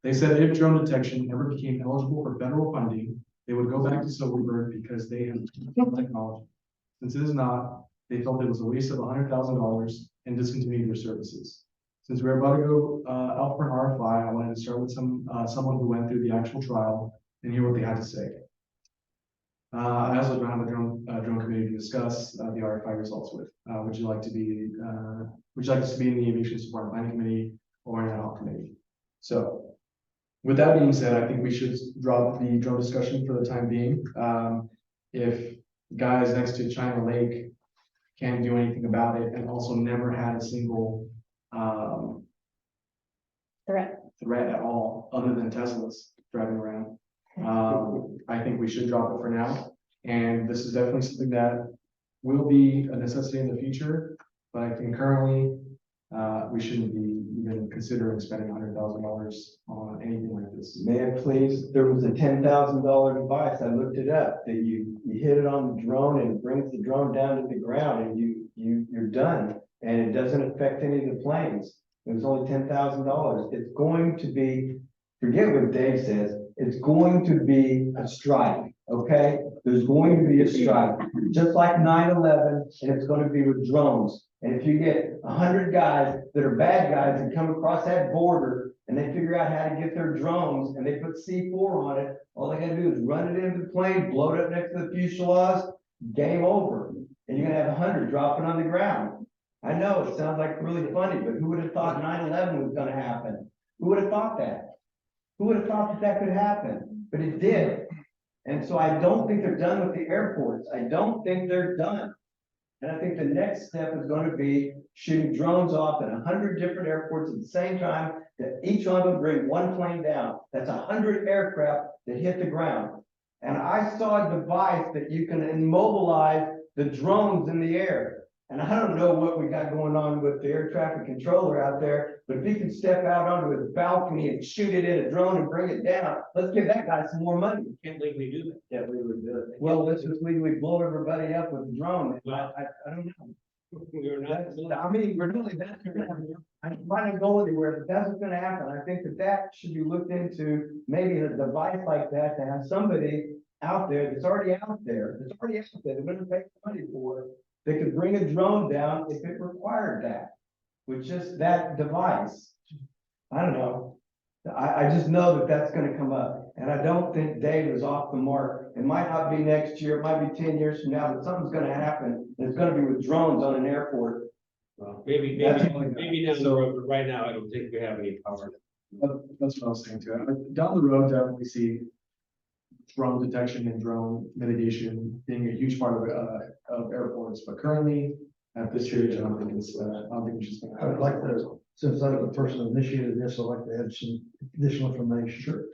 They said if drone detection ever became eligible for federal funding, they would go back to Silverbird because they have technology. Since it is not, they felt it was a waste of $100,000 and discontinued their services. Since we're about to go out for an RFI, I wanted to start with someone who went through the actual trial and hear what they had to say. I also don't have a drone committee to discuss the RFI results with. Would you like us to be in the Aviation Support and Planning Committee or an ad hoc committee? So, with that being said, I think we should drop the drone discussion for the time being. If guys next to China Lake can't do anything about it and also never had a single threat at all, other than Teslas driving around. I think we should drop it for now. And this is definitely something that will be a necessity in the future, but I think currently we shouldn't be even considering spending $100,000 on anything like this. May I please, there was a $10,000 device, I looked it up, that you hit it on the drone and it brings the drone down to the ground and you're done. And it doesn't affect any of the planes. It was only $10,000. It's going to be, forget what Dave says, it's going to be a strike, okay? There's going to be a strike, just like 9/11, and it's going to be with drones. And if you get 100 guys that are bad guys and come across that border and they figure out how to get their drones and they put C4 on it, all they gotta do is run it into the plane, blow it up next to the fuselage, game over. And you're gonna have 100 dropping on the ground. I know it sounds like really funny, but who would have thought 9/11 was gonna happen? Who would have thought that? Who would have thought that could happen? But it did. And so I don't think they're done with the airports. I don't think they're done. And I think the next step is going to be shooting drones off at 100 different airports at the same time, that each one will bring one plane down. That's 100 aircraft that hit the ground. And I saw a device that you can immobilize the drones in the air. And I don't know what we got going on with the air traffic controller out there, but if he can step out onto his balcony and shoot it in a drone and bring it down, let's give that guy some more money. Can't legally do that. Yeah, we would do it. Well, let's just legally blow everybody up with a drone. I don't know. We're not. I mean, we're really, I'm trying to go anywhere, but that's what's gonna happen. I think that should be looked into, maybe a device like that, to have somebody out there that's already out there, that they wouldn't pay money for it. They could bring a drone down if it required that, with just that device. I don't know. I just know that that's gonna come up, and I don't think Dave is off the mark. It might not be next year, it might be 10 years from now, but something's gonna happen, and it's gonna be with drones on an airport. Well, maybe That's all I got. down the road, but right now I don't think we have any power. That's what I was saying too. Down the road, definitely see drone detection and drone mitigation being a huge part of airports, but currently at this stage, I don't think it's just. I would like to, since I'm the person who initiated this, I'd like to add some additional information. Sure.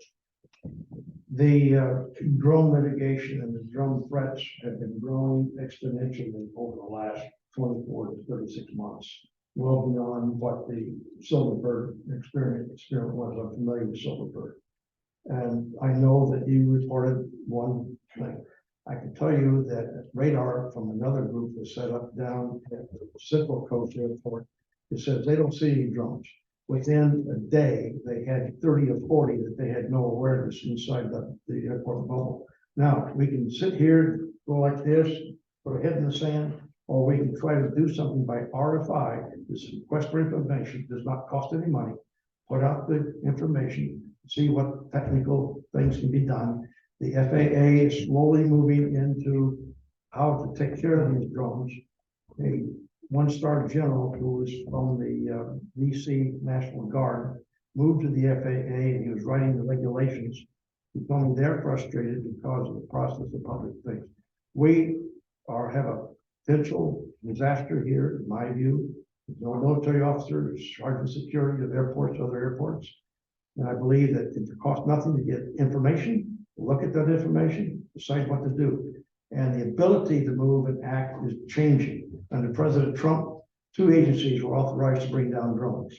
The drone mitigation and the drone threats have been growing exponentially over the last 24 to 36 months. Well beyond what the Silverbird experiment was. I'm familiar with Silverbird. And I know that you reported one thing. I can tell you that radar from another group was set up down at the Central Coast Airport. It says they don't see any drones. Within a day, they had 30 or 40 that they had no awareness inside the airport bubble. Now, we can sit here, go like this, put our head in the sand, or we can try to do something by RFI. This is request for information, does not cost any money. Put out the information, see what technical things can be done. The FAA is slowly moving into how to take care of these drones. a one-star general who was from the DC National Guard, moved to the FAA, and he was writing the regulations. He told me they're frustrated because of the process of public things. We have a potential disaster here, in my view. There's no military officers charging security of airports, other airports. And I believe that it costs nothing to get information, look at that information, decide what to do. And the ability to move and act is changing. Under President Trump, 2 agencies were authorized to bring down drones.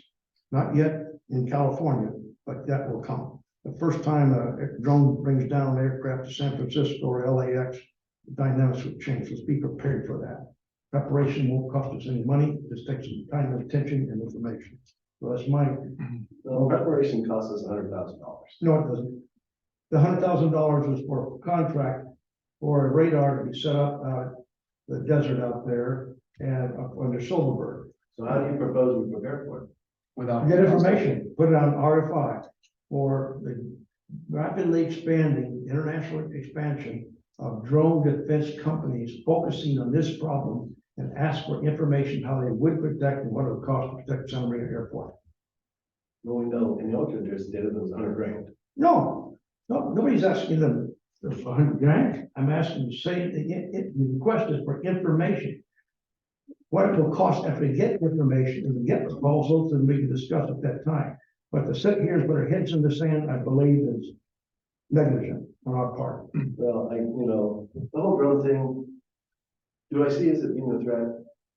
Not yet in California, but that will come. The first time a drone brings down an aircraft to San Francisco or LAX, the dynamics will change. Let's be prepared for that. Preparation won't cost us any money. It just takes some time and attention and information. So that's my, Well, preparation costs us $100,000. no, it doesn't. The $100,000 is for a contract for a radar to be set up the desert out there and up under Silverberg. So how do you propose we prepare for it? Without. Get information, put it on RFI for the rapidly expanding international expansion of drone defense companies focusing on this problem and ask for information how they would protect and what it would cost to protect Santa Maria Airport. Well, we know in the alternatives, did it was $100,000. No, nobody's asking them for $100,000. I'm asking the same thing. The request is for information. What it will cost after we get information and we get proposals, and we can discuss at that time. But to sit here and put our heads in the sand, I believe is negligent on our part. Well, the whole drone thing, do I see as it being a threat?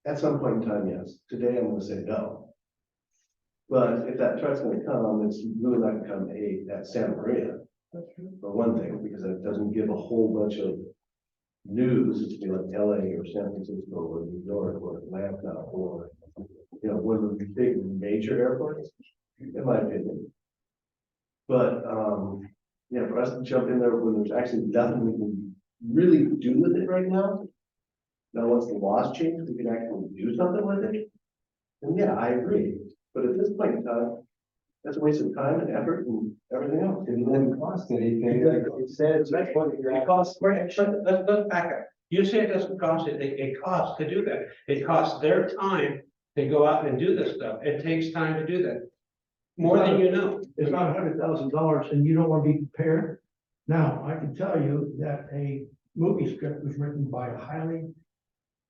At some point in time, yes. Today, I'm gonna say no. But if that threat's gonna come, it's really not gonna come at Santa Maria. For one thing, because it doesn't give a whole bunch of news. It's be like LA or San Francisco or New York or Atlanta or, one of the big major airports, in my opinion. But, for us to jump in there when there's actually nothing we can really do with it right now. Now, once the laws change, we can actually do something with it. And yeah, I agree. But at this point in time, that's a waste of time and effort and everything else. It doesn't cost anything, like it says. That's what It costs, let's back up. You say it doesn't cost it, it costs to do that. It costs their time to go out and do this stuff. It takes time to do that. More than you know. It's not $100,000 and you don't want to be prepared. Now, I can tell you that a movie script was written by a highly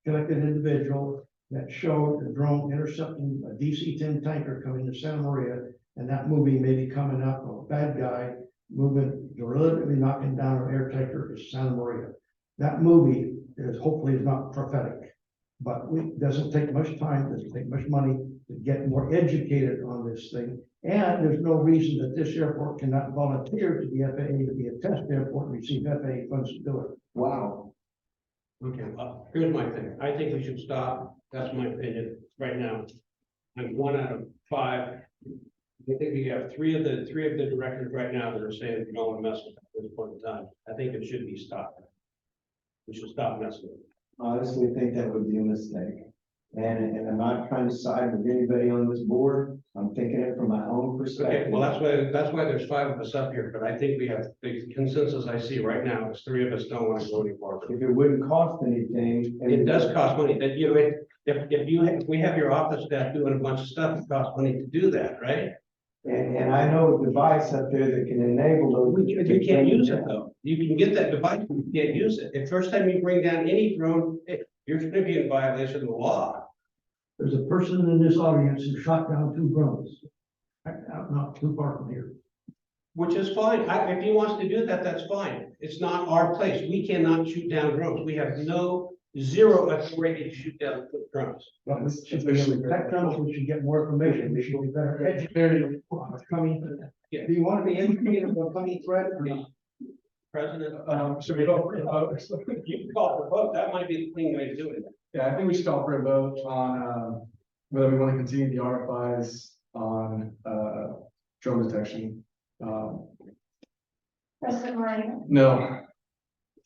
connected individual that showed the drone intercepting a DC-10 tanker coming to Santa Maria. And that movie may be coming up, a bad guy moving, deliberately knocking down an air tanker to Santa Maria. That movie hopefully is not prophetic, but it doesn't take much time, doesn't take much money to get more educated on this thing. And there's no reason that this airport cannot volunteer to the FAA to be a test airport and receive FAA funds to do it. Wow. Okay, well, here's my thing. I think we should stop. That's my opinion right now. I'm 1 out of 5. I think we have three of the directors right now that are saying we don't want to mess with it at this point in time. I think it should be stopped. We should stop messing with it. Honestly, think that would be a mistake. And I'm not trying to side with anybody on this board. I'm thinking it from my own Okay, perspective. well, that's why there's 5 of us up here, but I think we have the consensus I see right now is 3 of us don't want to go any farther. If it wouldn't cost anything. It does cost money that, if we have your office staff doing a bunch of stuff, it costs money to do that, right? And I know a device up there that can enable those. You can't use it though. You can get that device, but you can't use it. The first time you bring down any drone, you're gonna be in violation of the law. There's a person in this audience who shot down 2 drones. Not too far from here. Which is fine. If he wants to do that, that's fine. It's not our place. We cannot shoot down drones. We have zero authority to shoot down drones. But we should be able to protect them, we should get more information, we should be better educated on what's coming. Yeah. Do you want to be educated about coming threat or not? President, Should we go for a vote? you can call for a vote. That might be the clean way to do it. Yeah, I think we should call for a vote on, whether we want to continue the RFIs on, drone detection. President Moreno, No.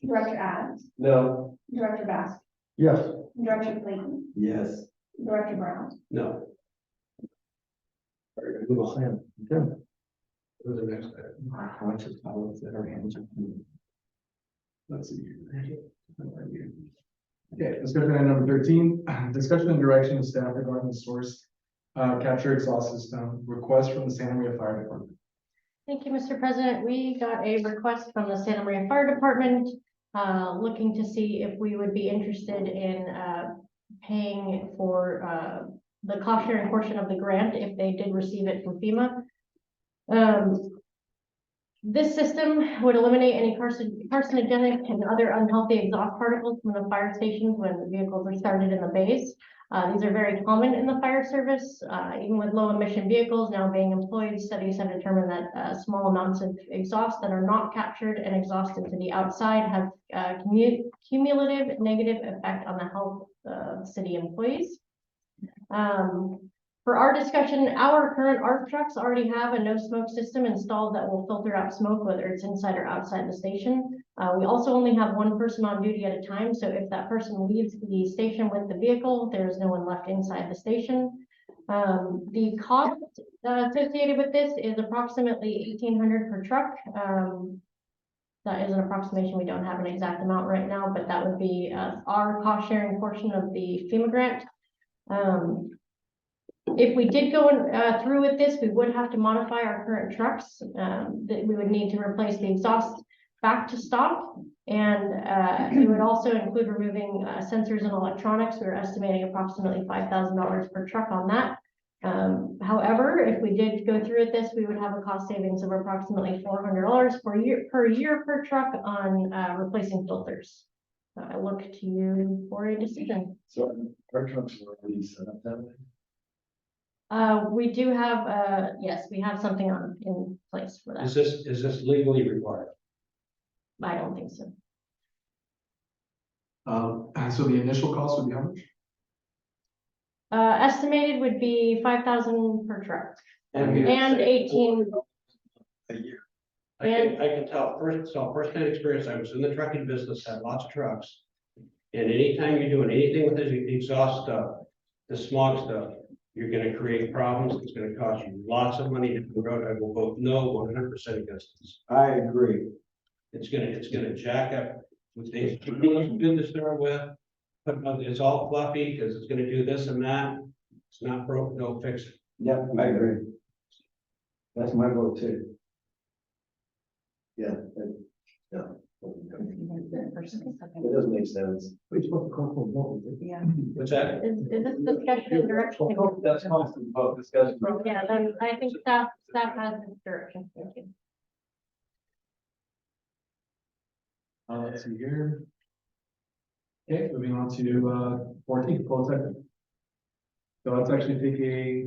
Director Adams, No, Director Bass, Yes. Director Clayton, Yes. Director Brown. No. Tim. Who's the next guy? Bunch of pilots that are hands. Let's see. Okay, discussion item number 13, discussion and direction of staff regarding the source capture exhaust system request from the Santa Maria Fire Department. Thank you, Mr. President. We got a request from the Santa Maria Fire Department, looking to see if we would be interested in, paying for, the cost sharing portion of the grant if they did receive it from FEMA. This system would eliminate any carcinogenic and other unhealthy exhaust particles from the fire stations when the vehicles are started in the bays. These are very common in the fire service, even with low emission vehicles now being employed. Studies have determined that small amounts of exhaust that are not captured and exhausted to the outside have cumulative negative effect on the health of city employees. For our discussion, our current ARC trucks already have a no smoke system installed that will filter out smoke, whether it's inside or outside the station. We also only have one person on duty at a time, so if that person leaves the station with the vehicle, there's no one left inside the station. The cost associated with this is approximately $1,800 per truck. That is an approximation. We don't have an exact amount right now, but that would be our cost sharing portion of the FEMA grant. If we did go through with this, we would have to modify our current trucks. That we would need to replace the exhaust back to stock. And it would also include removing sensors and electronics. We're estimating approximately $5,000 per truck on that. However, if we did go through with this, we would have a cost savings of approximately $400 per year per truck on replacing filters. I look to you for a decision. So our trucks are already set up that way. We do have, yes, we have something in place for that. Is this legally required? I don't think so. So the initial cost would be how much? Estimated would be 5,000 per truck And and 18. a year. I can tell first-hand experience. I was in the trucking business, had lots of trucks. And anytime you're doing anything with the exhaust stuff, the smog stuff, you're gonna create problems. It's gonna cost you lots of money to the road. I will vote no 100% against this. I agree. It's gonna jack up. It's good to start with, but it's all fluffy because it's gonna do this and that. It's not broke, don't fix it. Yep, I agree. That's my vote too. Yeah. It doesn't make sense. We supposed to call for a vote. Yeah. What's that? Is this discussion and direction? That's constant vote discussion. Yeah, then I think staff has this direction. Thank you. Let's see here. Okay, moving on to 14, closed session. So let's actually take a